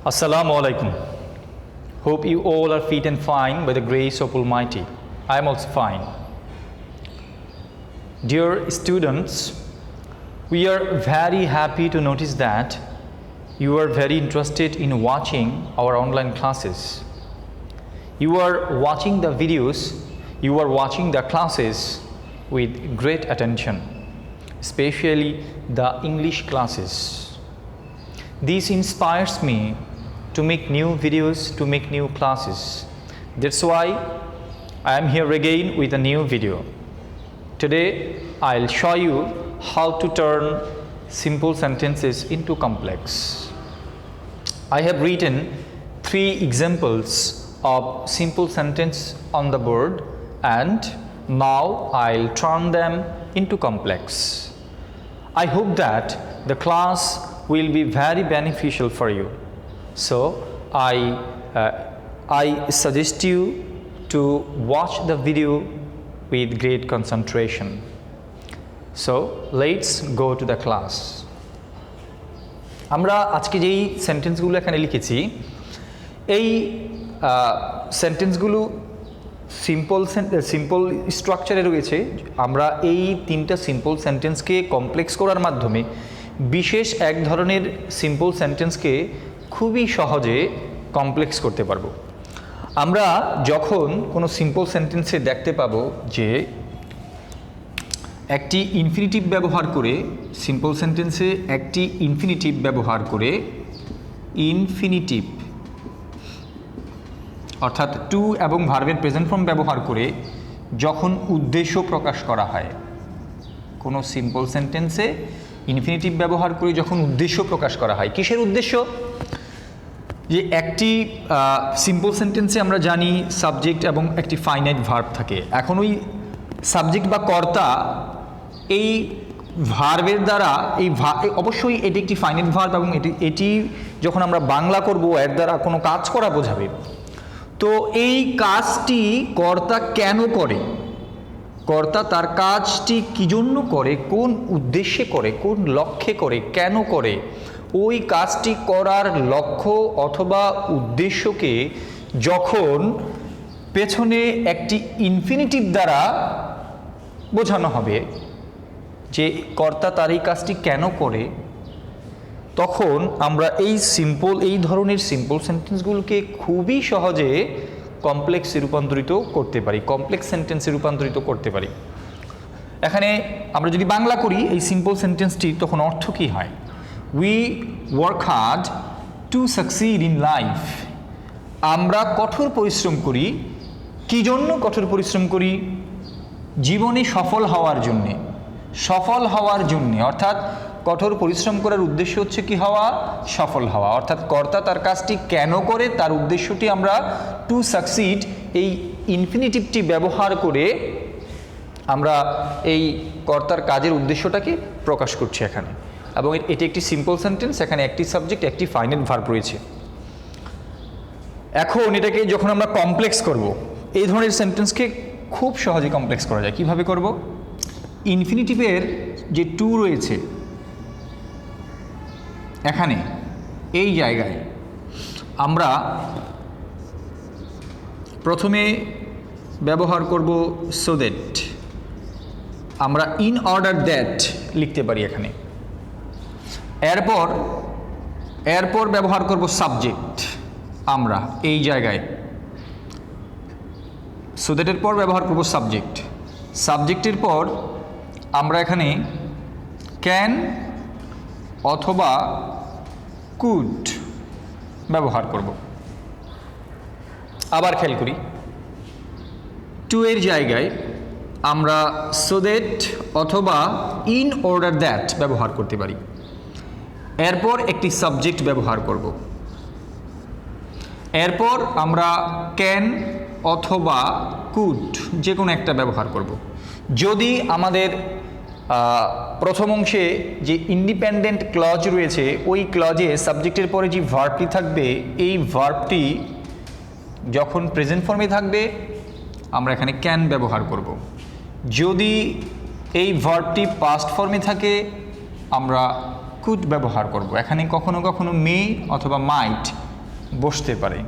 Assalamu alaikum. Hope you all are fit and fine by the grace of Almighty. I am also fine. Dear students, we are very happy to notice that you are very interested in watching our online classes. You are watching the videos, you are watching the classes with great attention, especially the English classes. This inspires me to make new videos, to make new classes. That's why I am here again with a new video. Today I'll show you how to turn simple sentences into complex. I have written 3 examples of simple sentence on the board and now I'll turn them into complex. I hope that the class will be very beneficial for you. So I suggest you to watch the video with great concentration. So let's go to the class. আমরা আজকে যেই সেন্টেন্সগুলো এখানে লিখেছি এই সেন্টেন্সগুলো simple স্ট্রাকচারে রয়েছে। আমরা এই 3টা সিম্পল সেন্টেন্সকে কমপ্লেক্স করার মাধ্যমে বিশেষ এক ধরনের সিম্পল সেন্টেন্সকে খুবই সহজে কমপ্লেক্স করতে পারবো। আমরা যখন কোনো সিম্পল সেন্টেন্সে দেখতে পাবো যে একটি ইনফিনিটিভ ব্যবহার করে সিম্পল সেন্টেন্সে একটি ইনফিনিটিভ ব্যবহার করে ইনফিনিটিভ অর্থাৎ টু এবং ভার্বের প্রেজেন্ট ফর্ম ব্যবহার করে যখন উদ্দেশ্য প্রকাশ করা হয়, কোনো সিম্পল সেন্টেন্সে ইনফিনিটিভ ব্যবহার করে যখন উদ্দেশ্য প্রকাশ করা হয়, কিসের উদ্দেশ্য? যে একটি সিম্পল সেন্টেন্সে আমরা জানি সাবজেক্ট এবং একটি ফাইনাইট ভার্ব থাকে। এখন ওই সাবজেক্ট বা কর্তা এই ভার্বের দ্বারা অবশ্যই এটি একটি ফাইনাইট ভার্ব এবং এটি যখন আমরা বাংলা করব এর দ্বারা কোনো কাজ করা বোঝাবে। তো এই কাজটি কর্তা কেন করে, কর্তা তার কাজটি কী জন্য করে, কোন উদ্দেশ্যে করে, কোন লক্ষ্যে করে, কেন করে, ওই কাজটি করার লক্ষ্য অথবা উদ্দেশ্যকে যখন পেছনে একটি ইনফিনিটিভ দ্বারা বোঝানো হবে যে কর্তা তার এই কাজটি কেন করে, তখন আমরা এই ধরনের সিম্পল সেন্টেন্সগুলোকে খুবই সহজে কমপ্লেক্সে রূপান্তরিত করতে পারি, কমপ্লেক্স সেন্টেন্সে রূপান্তরিত করতে পারি। এখানে আমরা যদি বাংলা করি এই সিম্পল সেন্টেন্সটি, তখন অর্থ কী হয়? We work hard to succeed in life. আমরা কঠোর পরিশ্রম করি। কী জন্য কঠোর পরিশ্রম করি? জীবনে সফল হওয়ার জন্যে। সফল হওয়ার জন্যে অর্থাৎ কঠোর পরিশ্রম করার উদ্দেশ্য হচ্ছে কি হওয়া? সফল হওয়া। অর্থাৎ কর্তা তার কাজটি কেন করে তার উদ্দেশ্যটি আমরা টু সাকসিড এই ইনফিনিটিভটি ব্যবহার করে আমরা এই কর্তার কাজের উদ্দেশ্যটাকে প্রকাশ করছি এখানে। এবং এটি একটি সিম্পল সেন্টেন্স, এখানে একটি সাবজেক্ট একটি ফাইনাইট ভার্ব রয়েছে। এখন এটাকে যখন আমরা কমপ্লেক্স করব, এই ধরনের সেন্টেন্সকে খুব সহজে কমপ্লেক্স করা যায়। কিভাবে করব? ইনফিনিটিভের যে টু রয়েছে এখানে এই জায়গায় আমরা প্রথমে ব্যবহার করব সো দ্যাট। আমরা ইন অর্ডার দ্যাট লিখতে পারি এখানে। এরপর ব্যবহার করব সাবজেক্ট আমরা এই জায়গায়। সো দ্যাটের পর ব্যবহার করব সাবজেক্ট। সাবজেক্টের পর আমরা এখানে ক্যান অথবা কুড ব্যবহার করব। আবার খেয়াল করি, টু এর জায়গায় আমরা সো দ্যাট অথবা ইন অর্ডার দ্যাট ব্যবহার করতে পারি। এরপর একটি সাবজেক্ট ব্যবহার করব। এরপর আমরা ক্যান অথবা কুড যে কোনো একটা ব্যবহার করব। যদি আমাদের প্রথম অংশে যে ইন্ডিপেন্ডেন্ট ক্লজ রয়েছে ওই ক্লজে সাবজেক্টের পরে যে ভার্বটি থাকবে, এই ভার্বটি যখন প্রেজেন্ট ফর্মে থাকবে আমরা এখানে ক্যান ব্যবহার করব। যদি এই ভার্বটি পাস্ট ফর্মে থাকে আমরা কুড ব্যবহার করব। এখানে কখনো কখনো মে অথবা মাইট বসতে পারে,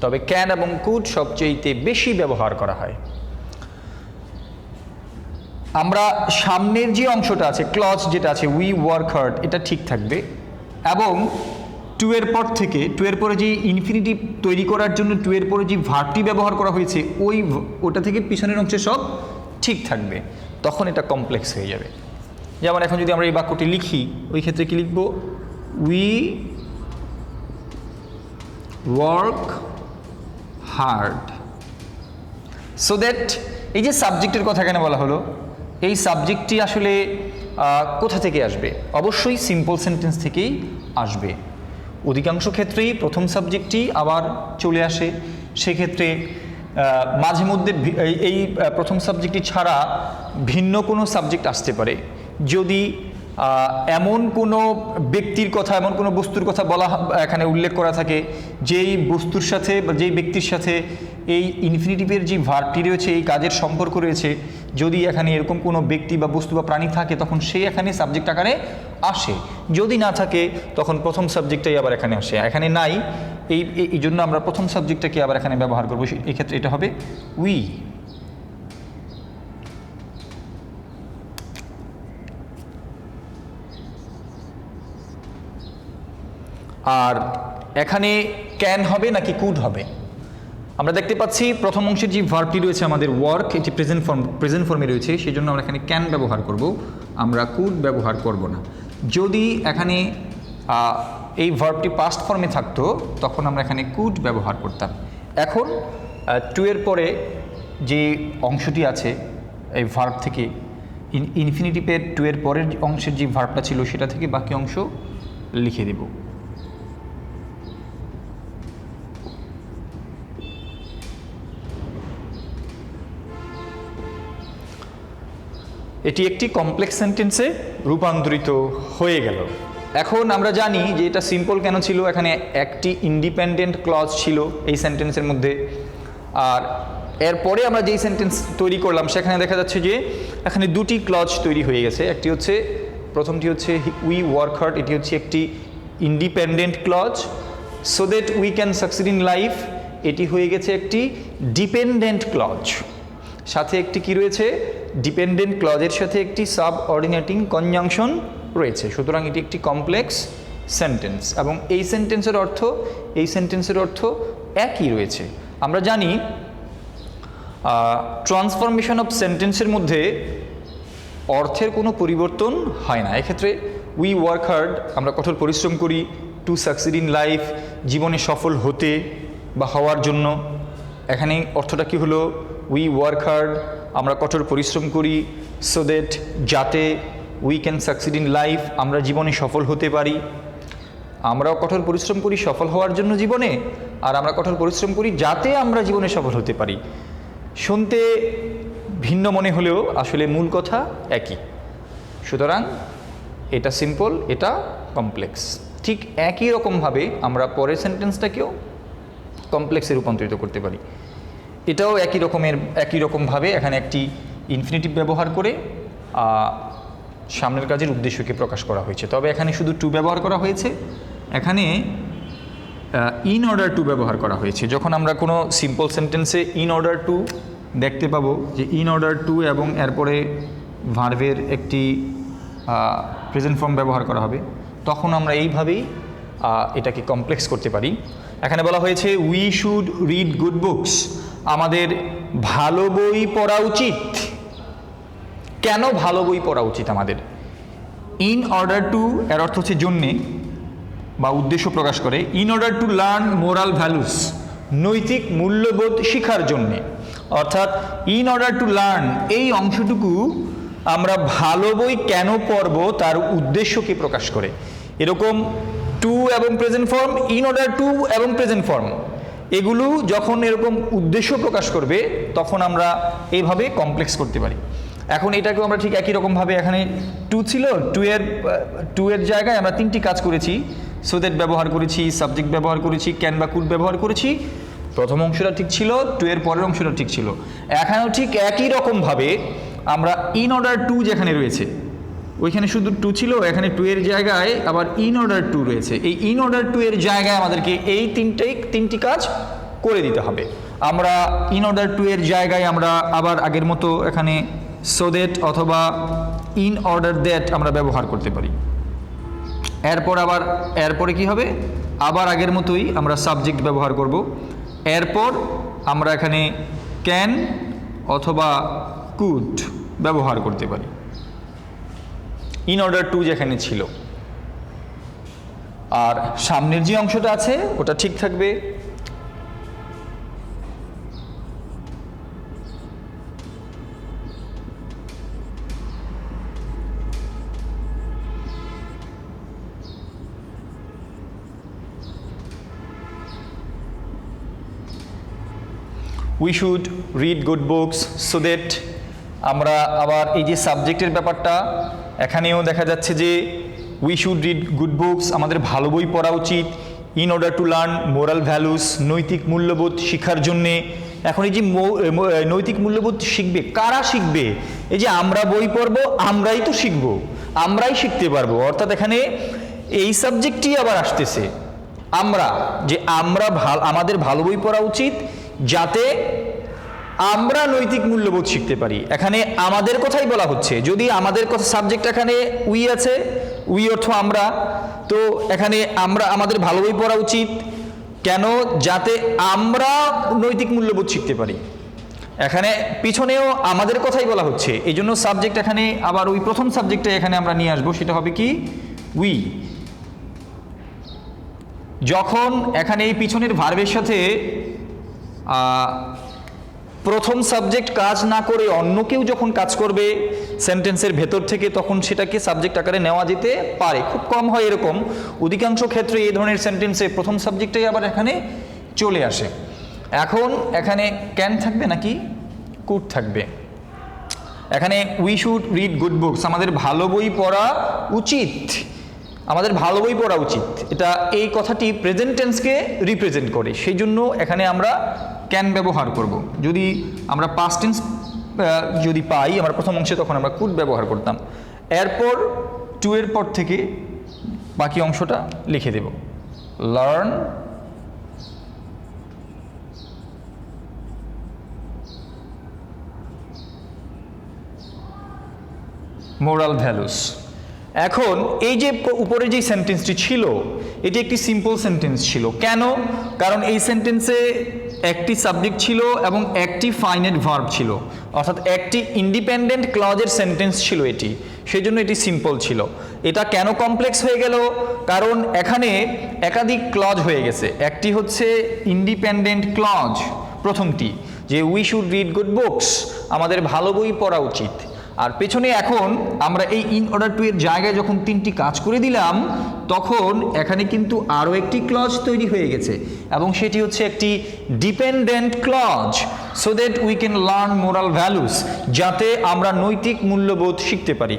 তবে ক্যান এবং কুড সবচেয়ে বেশি ব্যবহার করা হয়। আমরা সামনের যে অংশটা আছে, ক্লজ যেটা আছে উই ওয়ার্ক হার্ড, এটা ঠিক থাকবে, এবং টু এর পর থেকে, টু এর পরে যে ইনফিনিটিভ তৈরি করার জন্য টু এর পরে যে ভার্বটি ব্যবহার করা হয়েছে ওটা থেকে পিছনের অংশে সব ঠিক থাকবে, তখন এটা কমপ্লেক্স হয়ে যাবে। যেমন এখন যদি আমরা এই বাক্যটি লিখি, ওই ক্ষেত্রে কি লিখব? We work hard. So that এই যে সাবজেক্টের কথা এখানে বলা হলো, এই সাবজেক্টটি আসলে কোথা থেকে আসবে? অবশ্যই সিম্পল সেন্টেন্স থেকেই আসবে। অধিকাংশ ক্ষেত্রেই প্রথম সাবজেক্টটি আবার চলে আসে, সেক্ষেত্রে মাঝে মধ্যে এই প্রথম সাবজেক্টটি ছাড়া ভিন্ন কোনো সাবজেক্ট আসতে পারে। যদি এমন কোনো ব্যক্তির কথা, এমন কোনো বস্তুর কথা বলা এখানে উল্লেখ করা থাকে, যেই বস্তুর সাথে বা যেই ব্যক্তির সাথে এই ইনফিনিটিভের যে ভার্বটি রয়েছে, এই কাজের সম্পর্ক রয়েছে, যদি এখানে এরকম কোনো ব্যক্তি বা বস্তু বা প্রাণী থাকে, তখন সে এখানে সাবজেক্ট আকারে আসে। যদি না থাকে তখন প্রথম সাবজেক্টটাই আবার এখানে আসে। এখানে নাই, এই জন্য আমরা প্রথম সাবজেক্টটাকে আবার এখানে ব্যবহার করবো। এই ক্ষেত্রে এটা হবে উই। আর এখানে ক্যান হবে নাকি কুড হবে? আমরা দেখতে পাচ্ছি প্রথম অংশের যে ভার্বটি রয়েছে আমাদের ওয়ার্ক, এটি প্রেজেন্ট ফর্মে রয়েছে, সেই জন্য আমরা এখানে ক্যান ব্যবহার করব, আমরা কুড ব্যবহার করব না। যদি এখানে এই ভার্বটি পাস্ট ফর্মে থাকতো তখন আমরা এখানে কুড ব্যবহার করতাম। এখন টু এর পরে যে অংশটি আছে এই ভার্ব থেকে, ইনফিনিটিভের টু এর পরের অংশের যে ভার্বটা ছিল সেটা থেকে বাকি অংশ লিখে দেব। এটি একটি কমপ্লেক্স সেন্টেন্সে রূপান্তরিত হয়ে গেল। এখন আমরা জানি যে এটা সিম্পল কেন ছিল, এখানে একটি ইন্ডিপেন্ডেন্ট ক্লজ ছিল এই সেন্টেন্সের মধ্যে। আর এরপরে আমরা যেই সেন্টেন্স তৈরি করলাম সেখানে দেখা যাচ্ছে যে এখানে দুটি ক্লজ তৈরি হয়ে গেছে। একটি হচ্ছে, প্রথমটি হচ্ছে উই ওয়ার্ক হার্ড, এটি হচ্ছে একটি independent clause. So that we can succeed in life, এটি হয়ে গেছে একটি ডিপেন্ডেন্ট ক্লজ। সাথে একটি কি রয়েছে? ডিপেন্ডেন্ট ক্লজের সাথে একটি সাবঅর্ডিনেটিং কনজাংশন রয়েছে। সুতরাং এটি একটি কমপ্লেক্স সেন্টেন্স, এবং এই সেন্টেন্সের অর্থ একই রয়েছে। আমরা জানি ট্রান্সফরমেশন অফ সেন্টেন্সের মধ্যে অর্থের কোনো পরিবর্তন হয় না। এক্ষেত্রে উই ওয়ার্ক হার্ড, আমরা কঠোর পরিশ্রম করি, টু সাকসিড ইন লাইফ, জীবনে সফল হতে বা হওয়ার জন্য। এখানে অর্থটা কি হলো? উই ওয়ার্ক হার্ড, আমরা কঠোর পরিশ্রম করি, সো দ্যাট, যাতে, we can succeed in life, আমরা জীবনে সফল হতে পারি। আমরাও কঠোর পরিশ্রম করি সফল হওয়ার জন্য জীবনে, আর আমরা কঠোর পরিশ্রম করি যাতে আমরা জীবনে সফল হতে পারি। শুনতে ভিন্ন মনে হলেও আসলে মূল কথা একই। সুতরাং এটা সিম্পল, এটা কমপ্লেক্স। ঠিক একই রকমভাবে আমরা পরের সেন্টেন্সটাকেও কমপ্লেক্সে রূপান্তরিত করতে পারি। এটাও একই রকমভাবে এখানে একটি ইনফিনিটিভ ব্যবহার করে সামনের কাজের উদ্দেশ্যকে প্রকাশ করা হয়েছে। তবে এখানে শুধু টু ব্যবহার করা হয়েছে, এখানে ইন অর্ডার টু ব্যবহার করা হয়েছে। যখন আমরা কোনো সিম্পল সেন্টেন্সে ইন অর্ডার টু দেখতে পাবো যে ইন অর্ডার টু এবং এরপরে ভার্বের একটি প্রেজেন্ট ফর্ম ব্যবহার করা হবে, তখন আমরা এইভাবেই এটাকে কমপ্লেক্স করতে পারি। এখানে বলা হয়েছে we should read good books, আমাদের ভালো বই পড়া উচিত। কেন ভালো বই পড়া উচিত আমাদের? ইন অর্ডার টু এর অর্থ হচ্ছে জন্যে বা উদ্দেশ্য প্রকাশ করে। In order to learn moral values, নৈতিক মূল্যবোধ শিখার জন্যে। অর্থাৎ ইন অর্ডার টু লার্ন এই অংশটুকু আমরা ভালো বই কেন পড়ব তার উদ্দেশ্যকে প্রকাশ করে। এরকম টু এবং present form, in order to এবং প্রেজেন্ট ফর্ম, এগুলো যখন এরকম উদ্দেশ্য প্রকাশ করবে তখন আমরা এইভাবে কমপ্লেক্স করতে পারি। এখন এটাকেও আমরা ঠিক একই রকমভাবে, এখানে টু ছিল, টু এর জায়গায় আমরা তিনটি কাজ করেছি। সো দ্যাট ব্যবহার করেছি, সাবজেক্ট ব্যবহার করেছি, ক্যান বা কুড ব্যবহার করেছি। প্রথম অংশটা ঠিক ছিল, টু এর পরের অংশটা ঠিক ছিল। এখানেও ঠিক একই রকমভাবে আমরা ইন অর্ডার টু যেখানে রয়েছে, ওইখানে শুধু টু ছিল, এখানে টু এর জায়গায় আবার ইন অর্ডার টু রয়েছে। এই ইন অর্ডার টু এর জায়গায় আমাদেরকে এই তিনটি কাজ করে দিতে হবে। আমরা ইন অর্ডার টু এর জায়গায় আমরা আবার আগের মতো এখানে সো দ্যাট অথবা ইন অর্ডার দ্যাট আমরা ব্যবহার করতে পারি। এরপরে কি হবে, আবার আগের মতোই আমরা সাবজেক্ট ব্যবহার করব। এরপর আমরা এখানে ক্যান অথবা কুড ব্যবহার করতে পারি। ইন অর্ডার টু যেখানে ছিল, আর সামনের যে অংশটা আছে ওটা ঠিক থাকবে। We should read good books so that, আমরা আবার এই যে সাবজেক্টের ব্যাপারটা, এখানেও দেখা যাচ্ছে যে we should read good books, আমাদের ভালো বই পড়া উচিত। In order to learn moral values, নৈতিক মূল্যবোধ শেখার জন্যে। এখন এই যে নৈতিক মূল্যবোধ শিখবে কারা শিখবে? এই যে আমরা বই পড়বো, আমরাই তো শিখবো, আমরাই শিখতে পারবো। অর্থাৎ এখানে এই সাবজেক্টই আবার আসতেছে, আমরা আমাদের ভালো বই পড়া উচিত যাতে আমরা নৈতিক মূল্যবোধ শিখতে পারি। এখানে আমাদের কথাই বলা হচ্ছে। যদি আমাদের কথা সাবজেক্ট এখানে উই আছে, উই অর্থ আমরা, তো এখানে আমাদের ভালো বই পড়া উচিত কেন? যাতে আমরা নৈতিক মূল্যবোধ শিখতে পারি। এখানে পিছনেও আমাদের কথাই বলা হচ্ছে, এই জন্য সাবজেক্ট এখানে আবার ওই প্রথম সাবজেক্টটা এখানে আমরা নিয়ে আসবো, সেটা হবে কি উই। যখন এখানে এই পিছনের ভার্বের সাথে প্রথম সাবজেক্ট কাজ না করে অন্য কেউ যখন কাজ করবে সেন্টেন্সের ভেতর থেকে, তখন সেটাকে সাবজেক্ট আকারে নেওয়া যেতে পারে। খুব কম হয় এরকম, অধিকাংশ ক্ষেত্রে এই ধরনের সেন্টেন্সে প্রথম সাবজেক্টটাই আবার এখানে চলে আসে। এখন এখানে ক্যান থাকবে নাকি কুড থাকবে? এখানে we should read good books, আমাদের ভালো বই পড়া উচিত, আমাদের ভালো বই পড়া উচিত, এটা এই কথাটি প্রেজেন্ট টেন্সকে রিপ্রেজেন্ট করে, সেই জন্য এখানে আমরা ক্যান ব্যবহার করব। যদি আমরা পাস্ট টেন্স যদি পাই আমরা প্রথম অংশে, তখন আমরা কুড ব্যবহার করতাম। এরপর টু এর পর থেকে বাকি অংশটা লিখে দেব। Learn moral values. এখন এই যে উপরে যে সেন্টেন্সটি ছিল, এটি একটি সিম্পল সেন্টেন্স ছিল। কেন? কারণ এই সেন্টেন্সে একটি সাবজেক্ট ছিল এবং একটি ফাইনাইট ভার্ব ছিল, অর্থাৎ একটি ইন্ডিপেন্ডেন্ট ক্লজের সেন্টেন্স ছিল এটি, সেই জন্য এটি সিম্পল ছিল। এটা কেন কমপ্লেক্স হয়ে গেল? কারণ এখানে একাধিক ক্লজ হয়ে গেছে। একটি হচ্ছে ইন্ডিপেন্ডেন্ট ক্লজ, প্রথমটি যে we should read good books, আমাদের ভালো বই পড়া উচিত। আর পেছনে এখন আমরা এই ইন অর্ডার টু এর জায়গায় যখন তিনটি কাজ করে দিলাম, তখন এখানে কিন্তু আরও একটি ক্লজ তৈরি হয়ে গেছে, এবং সেটি হচ্ছে একটি dependent clause, so that we can learn moral values, যাতে আমরা নৈতিক মূল্যবোধ শিখতে পারি।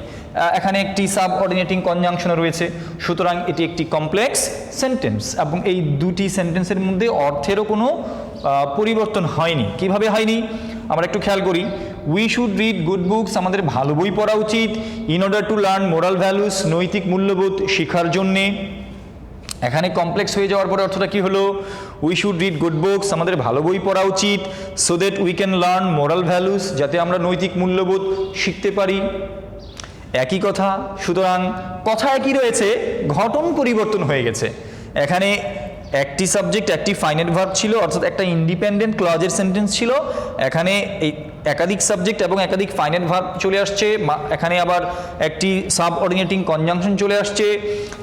এখানে একটি সাবঅর্ডিনেটিং কনজাংশন রয়েছে, সুতরাং এটি একটি কমপ্লেক্স সেন্টেন্স, এবং এই দুটি সেন্টেন্সের মধ্যে অর্থেরও কোনো পরিবর্তন হয়নি। কিভাবে হয়নি আমরা একটু খেয়াল করি। We should read good books, আমাদের ভালো বই পড়া উচিত। In order to learn moral values, নৈতিক মূল্যবোধ শেখার জন্যে। এখানে কমপ্লেক্স হয়ে যাওয়ার পরে অর্থটা কি হলো? We should read good books, আমাদের ভালো বই পড়া উচিত, so that we can learn moral values, যাতে আমরা নৈতিক মূল্যবোধ শিখতে পারি। একই কথা, সুতরাং কথা একই রয়েছে, ঘটন পরিবর্তন হয়ে গেছে। এখানে একটি সাবজেক্ট একটি ফাইনাইট ভার্ব ছিল, অর্থাৎ একটা ইন্ডিপেন্ডেন্ট ক্লজের সেন্টেন্স ছিল। এখানে এই একাধিক সাবজেক্ট এবং একাধিক ফাইনাইট ভার্ব চলে আসছে, এখানে আবার একটি সাবঅর্ডিনেটিং কনজাংশন চলে আসছে,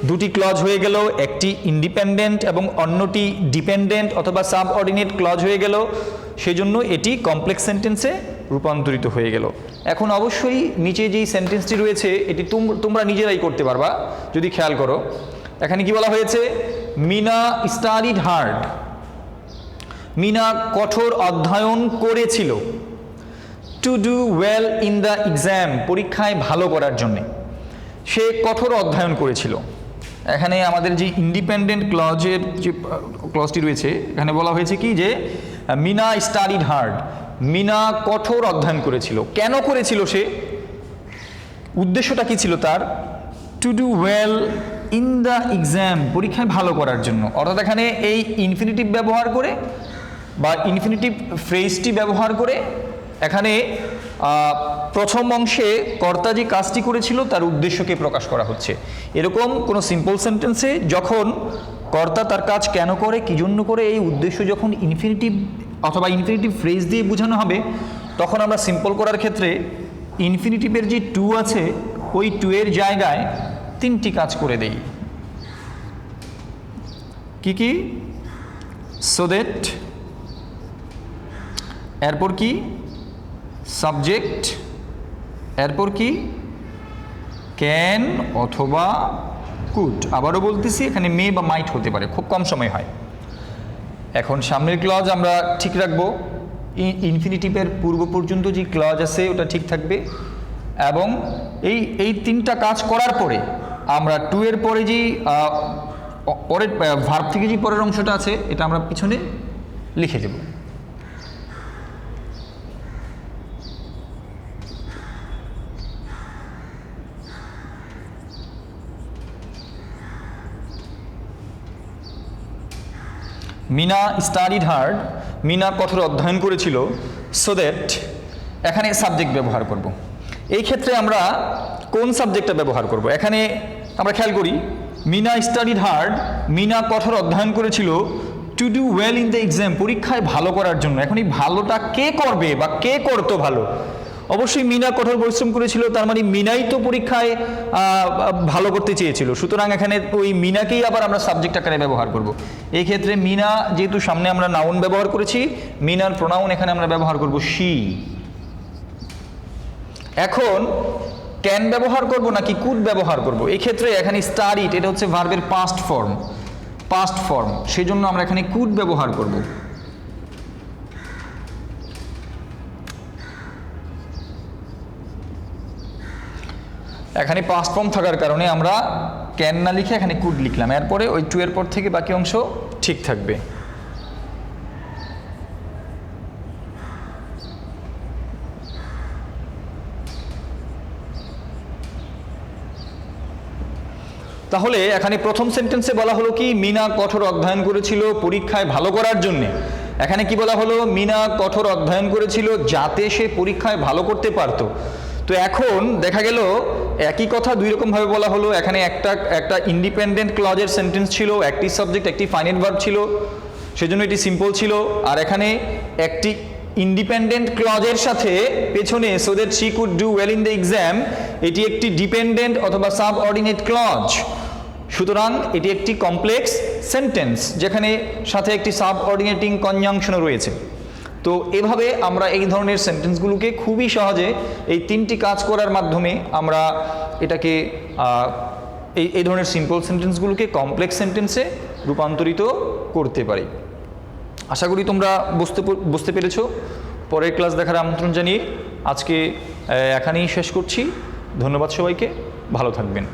দুটি ক্লজ হয়ে গেল, একটি ইন্ডিপেন্ডেন্ট এবং অন্যটি ডিপেন্ডেন্ট অথবা সাবঅর্ডিনেট ক্লজ হয়ে গেল, সেজন্য এটি কমপ্লেক্স সেন্টেন্সে রূপান্তরিত হয়ে গেল। এখন অবশ্যই নিচে যেই সেন্টেন্সটি রয়েছে এটি তোমরা নিজেরাই করতে পারবা যদি খেয়াল করো। এখানে কি বলা হয়েছে? মিনা স্টাডিড হার্ড, মিনা কঠোর অধ্যয়ন করেছিল। To do well in the exam, পরীক্ষায় ভালো করার জন্যে সে কঠোর অধ্যয়ন করেছিল। এখানে আমাদের যে ইন্ডিপেন্ডেন্ট ক্লজের যে ক্লজটি রয়েছে, এখানে বলা হয়েছে কি যে মিনা স্টাডিড হার্ড, মিনা কঠোর অধ্যয়ন করেছিল। কেন করেছিল সে? উদ্দেশ্যটা কি ছিল তার? To do well in the exam, পরীক্ষায় ভালো করার জন্য। অর্থাৎ এখানে এই ইনফিনিটিভ ব্যবহার করে বা ইনফিনিটিভ ফ্রেজটি ব্যবহার করে এখানে প্রথম অংশে কর্তা যে কাজটি করেছিল তার উদ্দেশ্যকে প্রকাশ করা হচ্ছে। এরকম কোনো সিম্পল সেন্টেন্সে যখন কর্তা তার কাজ কেন করে, কী জন্য করে, এই উদ্দেশ্য যখন ইনফিনিটিভ অথবা ইনফিনিটিভ ফ্রেজ দিয়ে বোঝানো হবে, তখন আমরা সিম্পল করার ক্ষেত্রে ইনফিনিটিভের যে টু আছে ওই টু এর জায়গায় তিনটি কাজ করে দেই। কি কি? সো দ্যাট, এরপর কি? সাবজেক্ট, এরপর কি? ক্যান অথবা কুড। আবারও বলতেছি, এখানে মে বা মাইট হতে পারে, খুব কম সময় হয়। এখন সামনের ক্লজ আমরা ঠিক রাখবো, ইনফিনিটিভের পূর্ব পর্যন্ত যে ক্লজ আছে ওটা ঠিক থাকবে, এবং এই তিনটা কাজ করার পরে আমরা টু এর পরে যে পরের ভার্ব থেকে যে পরের অংশটা আছে এটা আমরা পিছনে লিখে দেব। মিনা স্টাডিড হার্ড, মিনা কঠোর অধ্যয়ন করেছিল। সো দ্যাট, এখানে সাবজেক্ট ব্যবহার করব। এই ক্ষেত্রে আমরা কোন সাবজেক্টটা ব্যবহার করব? এখানে আমরা খেয়াল করি, মিনা স্টাডিড হার্ড, মিনা কঠোর অধ্যয়ন করেছিল to do well in the exam, পরীক্ষায় ভালো করার জন্য। এখন এই ভালোটা কে করবে বা কে করতো ভালো? অবশ্যই মিনা কঠোর পরিশ্রম করেছিল, তার মানে মিনাই তো পরীক্ষায় ভালো করতে চেয়েছিল। সুতরাং এখানে ওই মিনাকেই আবার আমরা সাবজেক্ট আকারে ব্যবহার করব। এই ক্ষেত্রে মিনা যেহেতু সামনে আমরা নাউন ব্যবহার করেছি, মিনার প্রোনাউন এখানে আমরা ব্যবহার করব শি। এখন ক্যান ব্যবহার করব নাকি কুড ব্যবহার করব? এই ক্ষেত্রে এখানে স্টাডিড, এটা হচ্ছে ভার্বের পাস্ট ফর্ম, সেই জন্য আমরা এখানে কুড ব্যবহার করব। এখানে পাস্ট ফর্ম থাকার কারণে আমরা ক্যান না লিখে এখানে কুড লিখলাম। এরপরে ওই টু এর পর থেকে বাকি অংশ ঠিক থাকবে। তাহলে এখানে প্রথম সেন্টেন্সে বলা হলো কি? মিনা কঠোর অধ্যয়ন করেছিল পরীক্ষায় ভালো করার জন্যে। এখানে কি বলা হলো? মিনা কঠোর অধ্যয়ন করেছিল যাতে সে পরীক্ষায় ভালো করতে পারতো। তো এখন দেখা গেল একই কথা দুই রকমভাবে বলা হলো। এখানে একটা ইন্ডিপেন্ডেন্ট ক্লজের সেন্টেন্স ছিল, একটি সাবজেক্ট একটি ফাইনাইট ভার্ব ছিল, সেজন্য এটি সিম্পল ছিল। আর এখানে একটি ইন্ডিপেন্ডেন্ট ক্লজের সাথে পেছনে so that she could do well in the exam, এটি একটি ডিপেন্ডেন্ট অথবা সাবঅর্ডিনেট ক্লজ। সুতরাং এটি একটি কমপ্লেক্স সেন্টেন্স যেখানে সাথে একটি সাবঅর্ডিনেটিং কনজাংশনও রয়েছে। তো এভাবে আমরা এই ধরনের সেন্টেন্সগুলোকে খুবই সহজে এই তিনটি কাজ করার মাধ্যমে আমরা এটাকে এই ধরনের সিম্পল সেন্টেন্সগুলোকে কমপ্লেক্স সেন্টেন্সে রূপান্তরিত করতে পারি। আশা করি তোমরা বুঝতে পেরেছো। পরের ক্লাস দেখার আমন্ত্রণ জানিয়ে আজকে এখানেই শেষ করছি। ধন্যবাদ সবাইকে, ভালো থাকবেন।